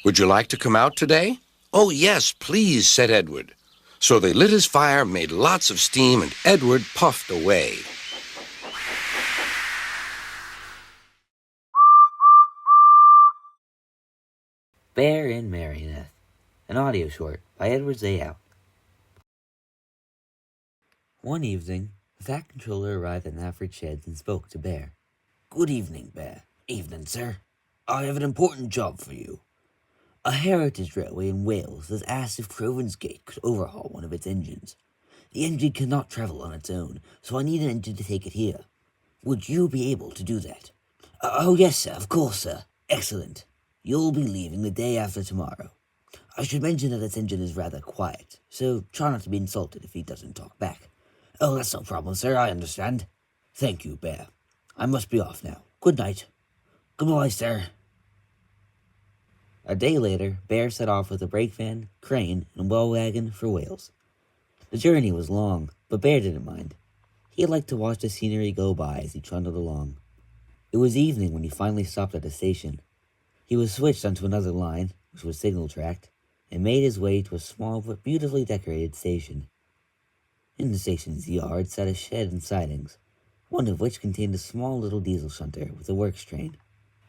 "Would you like to come out today?" "Oh, yes, please," said Edward. So they lit his fire, made lots of steam, and Edward puffed away. Bear in Merioneth, an audio short by EdwardsDayOut. One evening, the Fat Controller arrived at Alfred's sheds and spoke to Bear. "Good evening, Bear." "Evening, sir. I have an important job for you. A heritage railway in Wales has asked if Crovan's Gate could overhaul one of its engines. The engine cannot travel on its own, so I need an engine to take it here. Would you be able to do that?" "Oh, yes, sir, of course, sir." "Excellent. You'll be leaving the day after tomorrow. I should mention that its engine is rather quiet, so try not to be insulted if he doesn't talk back." "Oh, that's no problem, sir, I understand." "Thank you, Bear. I must be off now. Good night." "Goodbye, sir." A day later, Bear set off with a brake van, crane, and well wagon for Wales. The journey was long, but Bear didn't mind. He liked to watch the scenery go by as he trundled along. It was evening when he finally stopped at a station. He was switched onto another line, which was signal-tracked, and made his way to a small but beautifully decorated station. In the station's yard sat a shed and sidings, one of which contained a small little diesel shunter with a works train.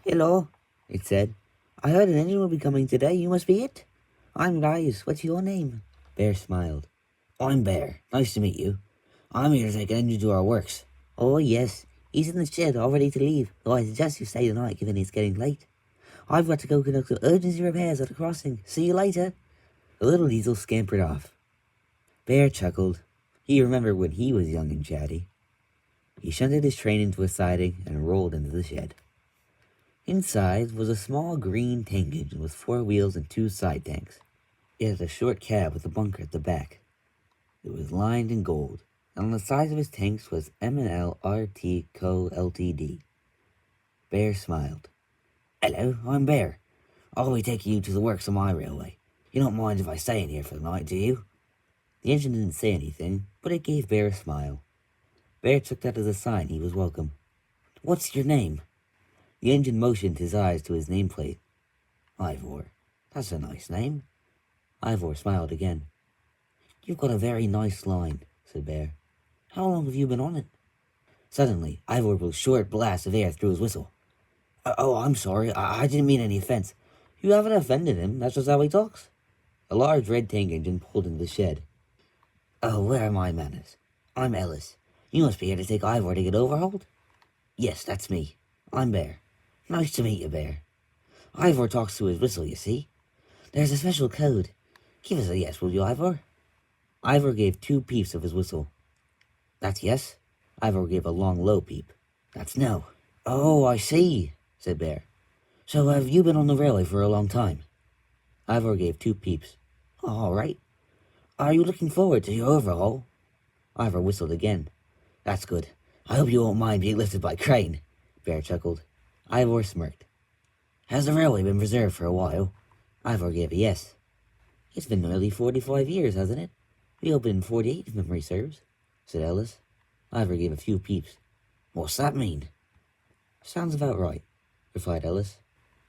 "Hello," it said. "I heard an engine will be coming today. You must be it." "I'm Rise. What's your name?" Bear smiled. "I'm Bear. Nice to meet you. I'm here to take an engine to our works." "Oh, yes. He's in the shed, all ready to leave, though I suggest you stay the night, given it's getting late. I've got to go conduct some urgency repairs at the crossing. See you later." The little diesel scampered off. Bear chuckled. He remembered when he was young and chatty. He shunted his train into a siding and rolled into the shed. Inside was a small green tank engine with 4 wheels and 2 side tanks. It had a short cab with a bunker at the back. It was lined in gold, and on the sides of his tanks was M&L RT Co. Ltd. Bear smiled. "Hello, I'm Bear. I'll be taking you to the works on my railway. You don't mind if I stay in here for the night, do you?" The engine didn't say anything, but it gave Bear a smile. Bear took that as a sign he was welcome. "What's your name?" The engine motioned his eyes to his nameplate. "Ivor. That's a nice name." Ivor smiled again. "You've got a very nice line," said Bear. "How long have you been on it?" Suddenly, Ivor blew short blasts of air through his whistle. "Oh, I'm sorry. I didn't mean any offense." "You haven't offended him. That's just how he talks." A large red tank engine pulled into the shed. "Oh, where are my manners? I'm Ellis. You must be here to take Ivor to get overhauled?" "Yes, that's me. I'm Bear. Nice to meet you, Bear. Ivor talks through his whistle, you see. There's a special code. Give us a yes, will you, Ivor?" Ivor gave 2 peeps of his whistle. "That's yes." Ivor gave a long, low peep. "That's no." "Oh, I see," said Bear. "So have you been on the railway for a long time?" Ivor gave 2 peeps. "All right. Are you looking forward to your overhaul?" Ivor whistled again. "That's good. I hope you won't mind being lifted by crane." Bear chuckled. Ivor smirked. "Has the railway been preserved for a while?" Ivor gave a yes. "It's been nearly 45 years, hasn't it? We opened in 48, if memory serves," said Ellis. Ivor gave a few peeps. "What's that mean?" "Sounds about right," replied Ellis.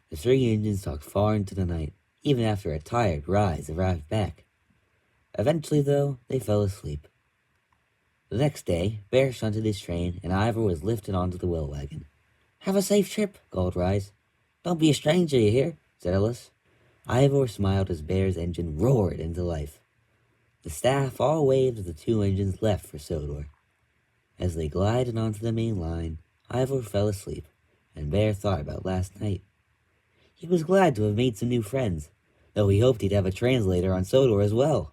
The 3 engines talked far into the night, even after a tired Rise arrived back. Eventually, though, they fell asleep. The next day, Bear shunted his train, and Ivor was lifted onto the well wagon. "Have a safe trip," called Rise. "Don't be a stranger, you hear?" said Ellis. Ivor smiled as Bear's engine roared into life. The staff all waved as the 2 engines left for Sodor. As they glided onto the main line, Ivor fell asleep, and Bear thought about last night. He was glad to have made some new friends, though he hoped he'd have a translator on Sodor as well.